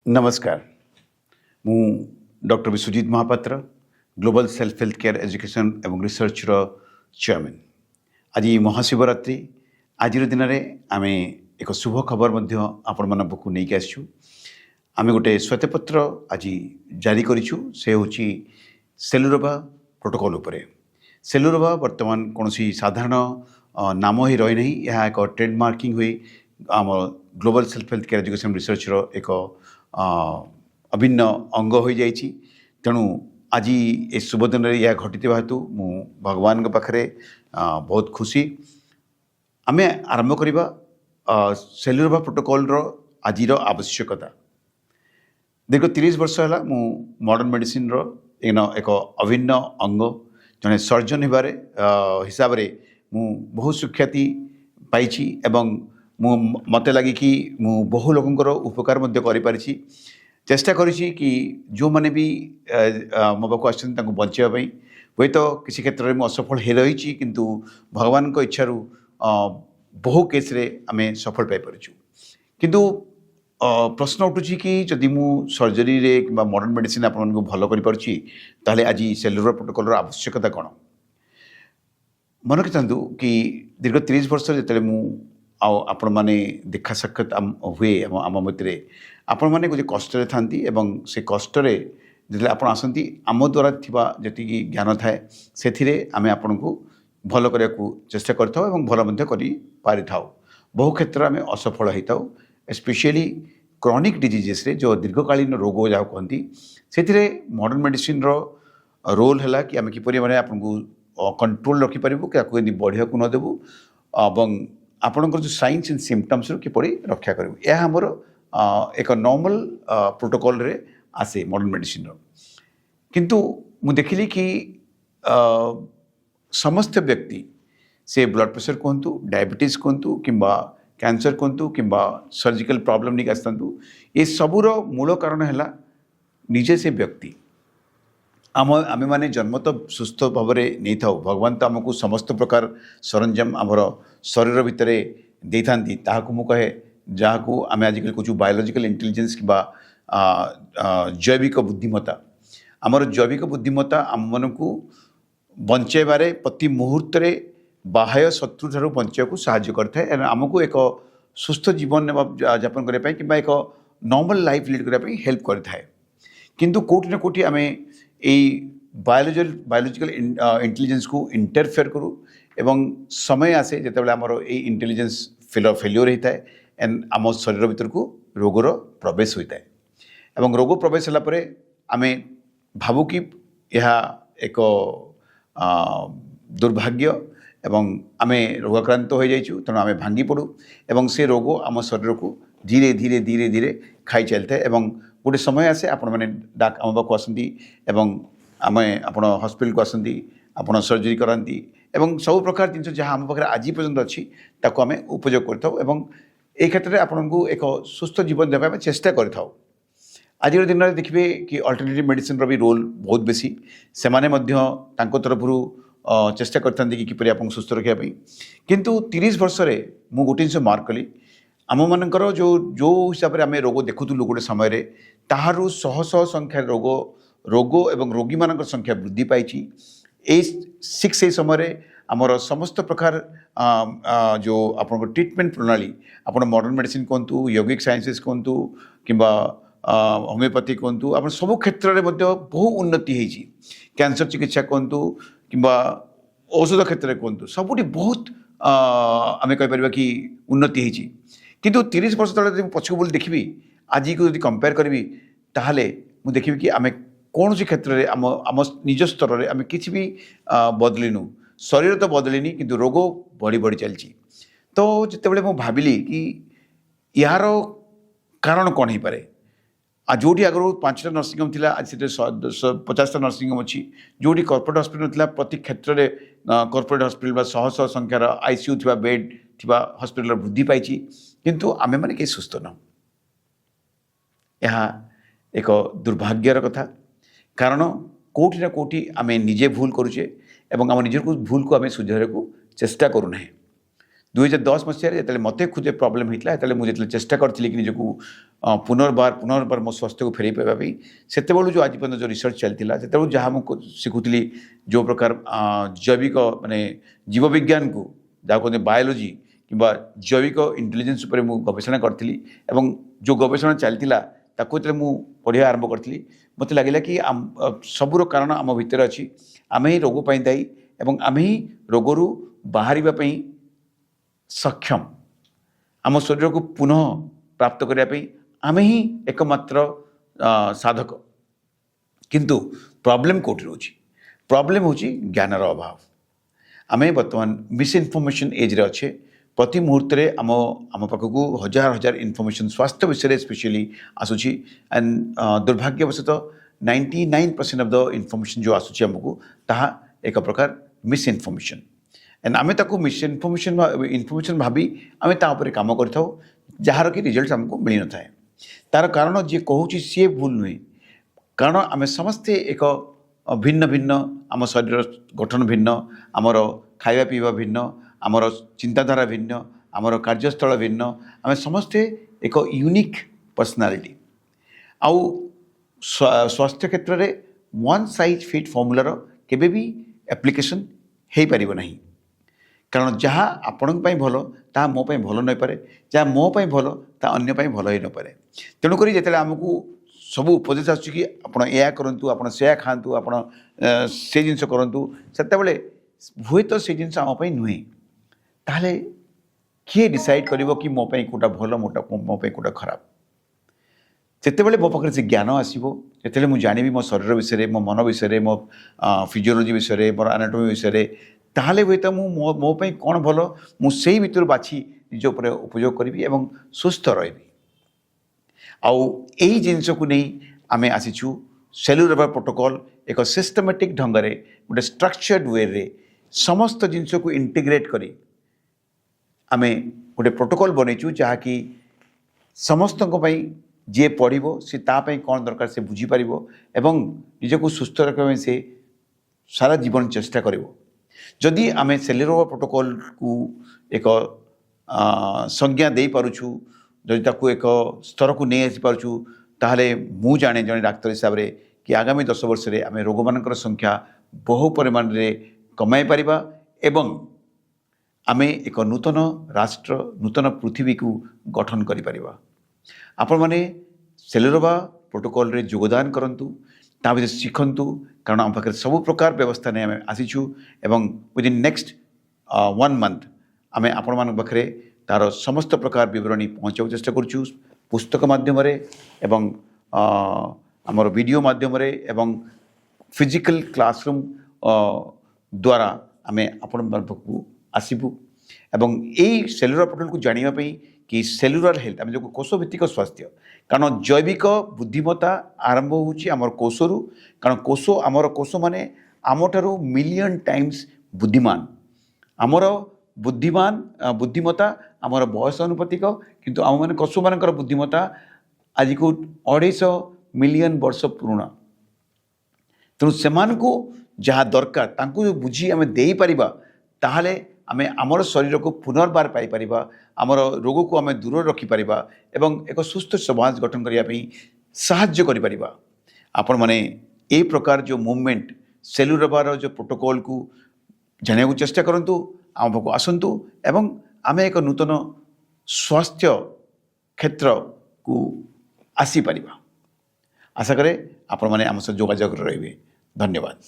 नमस्कार मु doctor Biswajit Mahapatra global self health care education एवं रिसर्च रो चेयरमैन। आज महाशिवरात्रि आज दिन में आम एक शुभ खबर आपण मान नहीं आसु। आम गोटे श्वेतपत्र आज जारी करूँ से हूँ सेलुरोबा प्रोटोकॉल उपरे। सेलुरोबा वर्तमान कौन साधारण नाम ही रही नहीं, यह एक ट्रेडमार्किंग हुई आम global self health care education research रो एक अभिन्न अंग हो जाइए। तेणु आज ये शुभ दिन में यह घटी हेतु मु भगवान के पाखरे बहुत खुशी। आम आरंभ करवा सेलुरोबा प्रोटोकॉल रो आज आवश्यकता। दीर्घ 30 वर्ष है मु मॉडर्न मेडिसिन रो एक अभिन्न अंग जड़े सर्जन हिबारे हिसाब रे मु बहुत सुख्याति पाइछि एवं मत लगे कि मु बहु लोकंकर उपकार मध्य करि पारिछि। चेष्टा करिछि कि जो माने भी मो पाखु आछन तांको बंचाइबा पई हुए तो किसी क्षेत्र में असफल हो रही, किंतु भगवान को इच्छारू बहु केस रे आमे सफल पाई परिछु। किंतु प्रश्न उठुछि कि जदि मु सर्जरी रे कि मॉडर्न मेडिसिन आपन को भलो करि पारुछि ताले आज सेलुलर प्रोटोकॉल रो आवश्यकता कोन। मन रखिथांतु कि दीर्घ 30 वर्ष जेतले मु आपण माने देखा साक्षात हुए आम मत आपण मैंने गोटे कष्ट थांती एवं से कष्ट जो आप आसती आम द्वारा थिबा जति ज्ञान थाए से आम आपण को भल करने को चेष्टा कर भल करि पारि थाउ। बहु क्षेत्र में असफल होता हूँ, स्पेशली क्रॉनिक डिजीजेस रे जो दीर्घकालीन रोग जहाँ कहती से मॉडर्न मेडिसिन रो रोल है कि आम किपर मैंने आपन को कंट्रोल रखिपारू कि बढ़िया को न देवु और आपणकर जो साइंस एंड सिम्पटम्स किपरि रक्षा करूँ। यह आमर एक नॉर्मल प्रोटोकॉल रे आसे मॉडर्न मेडिसिन रो। किंतु मु देखिली कि समस्त व्यक्ति से ब्लड प्रेशर कहतु, डायबिटीज कहतु किंबा कैंसर कहतु किंबा सर्जिकल प्रॉब्लम नहीं आसतु, ये सबूर मूल कारण है निजे से व्यक्ति। आम मैंने जन्म तो सुस्थ भाव में नहीं था, भगवान तो आमको समस्त प्रकार सरंजाम आमर शरीर भितर दे था ताकू कहे जहाँ को आम आजिकल कहूँ बायोलॉजिकल इंटेलिजेंस कि जैविक बुद्धिमत्ता। आमर जैविक बुद्धिमत्ता आम मन को बंचाइबारे प्रति मुहूर्त बाह्य शत्रु ठार बचाक साहाय्य करता है, आमको एक सुस्थ जीवन यापन करने कि एक नॉर्मल लाइफ लीड करने हेल्प करता है। किंतु कोटि ना कोटि आम बायोलॉजिकल इंटेलिजेंस को इंटरफेयर करूँ एवं समय आसे जिते आमर ये इंटेलिजेंस फेल्योर होता है एंड आम शरीर भीतर को रोगर प्रवेश होता है। एवं रोग प्रवेश होगापर आम भावु कि यह एक दुर्भाग्य एवं आम रोगाक्रांत हो जाइछु, तेणु आम भांगी पड़ू एवं से रोग आम शरीर को धीरे धीरे धीरे धीरे खाई चलता है। एवं गोटे समय आसे आपण मैंने आम पाक आसती एवं आम आप हॉस्पिटल को आसती आप सर्जरी कराती एवं सब प्रकार जिन जहाँ आम पाखे आज पर्यटन अच्छी ताको आम उपयोग करता ए क्षेत्र में आपण को एक सुस्थ जीवन देवाई चेष्टा करें। आज दिन में देखिए कि अल्टरनेटिव मेडिसिन भी रोल बहुत बेसी से तरफ चेष्टा करते किपर आप सुस्थ रखापी। किंतु 30 वर्ष मु गोटे जिन मार्क कली आम मानकर जो जो हिसाब से आम रोग देखुलु गोटे समय ताहारू शह शह संख्या रोग एवं रोगी मान संख्या वृद्धि पाई। 6 समय आमर समस्त प्रकार जो आप ट्रिटमेंट प्रणाली आप मॉडर्न मेडिसिन कहतु, यौगिक साइंसेस कहतु किंबा होमियोपैथी कहतु, आप सब क्षेत्र में बहु उन्नति होती। कैंसर चिकित्सा कहतु किंबा औषध क्षेत्र में कहतु सबुठी बहुत आम कहीपर कि उन्नति होती। किंतु 30 वर्ष तले पछक बोली देखी आज को यदि कंपेयर करी ताहले मु देखी कि आम कौन सी क्षेत्र में आम निज स्तर में आम किसी भी बदलिनु, शरीर तो बदलिनी किंतु रोग बढ़ी बढ़ी चलती। तो जितेबाला मुझे भाविली कि यार कारण कौन हो पारे। जोटी आगु 5टा नर्सिंग होम थिला आज से 50टा नर्सिंग होम अच्छी, जोटी कॉर्पोरेट हॉस्पिटल थिला प्रति क्षेत्र में कॉर्पोरेट हॉस्पिटल शह शह संख्यार आईसीयू थिबा बेड थिबा हॉस्पिटल वृद्धि पाई। किंतु आमे माने के सुस्थ न, यह एक दुर्भाग्यर कथा। कारण कोटि ना कोटि आमे निजे भूल करुचे एवं आम निज भूल को आम सुधार को चेष्टा करूना। 2010 ମସିହାରେ ଯେତେବେଳେ ମୋତେ ଖୁଦେ ପ୍ରୋବ୍ଲେମ୍ ହେଇଥିଲା ସେତେବେଳେ ମୁଁ ଯେତେବେଳେ ଚେଷ୍ଟା କରିଥିଲି କି ନିଜକୁ ପୁନର୍ବାର ମୋ ସ୍ୱାସ୍ଥ୍ୟକୁ ଫେରାଇ ପାଇବା ପାଇଁ ସେତେବେଳୁ ଯେଉଁ ଆଜି ପର୍ଯ୍ୟନ୍ତ ଯେଉଁ ରିସର୍ଚ୍ଚ ଚାଲିଥିଲା ସେତେବେଳୁ ଯାହା ମୁଁ ଶିଖୁଥିଲି ଯେଉଁ ପ୍ରକାର ଜୈବିକ ମାନେ ଜୀବବିଜ୍ଞାନକୁ ଯାହାକୁ କହନ୍ତି ବାୟୋଲୋଜି କିମ୍ବା ଜୈବିକ ଇଣ୍ଟେଲିଜେନ୍ସ ଉପରେ ମୁଁ ଗବେଷଣା କରିଥିଲି ଏବଂ ଯେଉଁ ଗବେଷଣା ଚାଲିଥିଲା ତାକୁ ଯେତେବେଳେ ମୁଁ ପଢ଼ିବା ଆରମ୍ଭ କରିଥିଲି ମୋତେ ଲାଗିଲା କି ସବୁର କାରଣ ଆମ ଭିତରେ ଅଛି ଆମେ ହିଁ ରୋଗ ପାଇଁ ଦାୟୀ ଏବଂ ଆମେ ହିଁ ରୋଗରୁ ବାହାରିବା ପାଇଁ ସକ୍ଷମ ଆମ ଶରୀରକୁ ପୁନଃ ପ୍ରାପ୍ତ କରିବା ପାଇଁ ଆମେ ହିଁ एकमात्र साधक किंतु प्रॉब्लम कोठी रोची प्रॉब्लम होची ज्ञानर अभाव आमे वर्तमान मिसइनफॉर्मेशन एज रे अच्छे प्रति मुहूर्त रे आम पाखक हजार हजार इनफॉर्मेशन स्वास्थ्य विषय स्पेशली आसुची एंड दुर्भाग्यवशतः 99% ऑफ द इनफॉर्मेशन जो आसुची हमको ताहा एक प्रकार मिसइनफॉर्मेशन एंड आमे ताको मिसइनफॉर्मेशन भाभी आमे ता ऊपर काम करथाउ जार कि रिजल्ट हमको मिल न थाए तार कारण जे कहूची सी भूल नुहे कारण आम समस्ते एक भिन्न भिन्न आम शरीर गठन भिन्न आमर खाଇବା पीवा भिन्न आमर चिंताधारा भिन्न आमर कार्यस्थल भिन्न आम समस्ते एक यूनिक पर्सनालिटी आउ स्वास्थ्य क्षेत्र में वन साइज फिट फॉर्मुलार केबे भी एप्लिकेशन हो पारिबो नहीं कारण जहाँ आपण भल ता मो भल न पारे जहाँ मो भल ता अन्य भल ही न पारे तेणुक जिते आमको सब उपदेश आसुची कि आपड़ या करूँ आप खातु आप से जिन करूँ से हुए तो से जिन आमपाई नुहे ताहले किए डिसाइड कर कि मो कोटा भल मो कोटा खराब जितेबाला मो पाखे से ज्ञान आसो जिते मुझे जानी मो शरीर विषय मो मन विषय मो फिजियोलोजी विषय मोर एनाटॉमी विषय ताहले हुए तो मो कौन भल मुझे भर बाछी निज उपर उपयोग करी एवं सुस्थ रही आउ यही जिनस को नहीं आम आसीचु सेलुलर प्रोटोकॉल एक सिस्टमेटिक ढंग से गोटे स्ट्रक्चर्ड वे रे समस्त जिनस को इंटीग्रेट करी आम गोटे प्रोटोकॉल बनईचु जहाँकि समस्त जी पढ़ो सी तापाई कौन दरकार से बुझीपर एवं निजक सुस्थ रखा से सारा जीवन चेष्टा कर जदि आम सेलुलर प्रोटोकॉल को एक संज्ञा दे पारुछु जदि ताकू एक स्तर को नहीं आसी पारुछु ताहले मु जाने जने डाक्तर हिसाब रे कि आगामी 10 वर्ष रे आम रोग मानकर संख्या बहु परिमाण रे कमाई पारिबा एवं आम एक नूतन राष्ट्र नूतन पृथ्वी को गठन करि परिबा आपण माने सेलुलर प्रोटोकॉल रे योगदान करंतु ता विषय शिखंतु कारण आम पाखे सब प्रकार व्यवस्था नहीं आम आसीचु एवं विदिन नेक्स्ट 1 मंथ आम आपण मान पाखे तार समस्त प्रकार विवरणी पहुँचाऊ चेष्टा करुँ पुस्तक माध्यम एवं आमर वीडियो माध्यम एवं फिजिकल क्लासरूम द्वारा आम आपण पाखु आसबू एवं यही सेलुलर प्रोटोकॉल को जानापी कि सेलुलर हेल्थ आम जो कोषभित्तिक स्वास्थ्य कारण जैविक बुद्धिमत्ता आरंभ होमर कोषरू कारण कोष आमर कोष माने आमठारू मिलियन टाइम्स बुद्धिमान आमर बुद्धिमत्ता आमर बयस अनुपातिक किंतु आम मैंने कोष मानकर बुद्धिमत्ता आज को 250 मिलियन वर्ष पुराणा तेणु से जहाँ दरकार तांकु बुझी आम दे पारिबा ताहले आम आमर शरीर को पुनर्बार पाई परिबा आमर रोग को आम दूर रखी परिबा एवं एक सुस्थ समाज गठन करने साहाय्य करि परिबा आपण माने ए प्रकार जो मूवमेंट सेलुलर जो प्रोटोकॉल को जाना चेष्टा करंतु आम पाखु आसतु एवं आम एक नूतन स्वास्थ्य क्षेत्र को आसी परिबा आशा करे आपण माने आम सह जोगाजोग रहिबे धन्यवाद।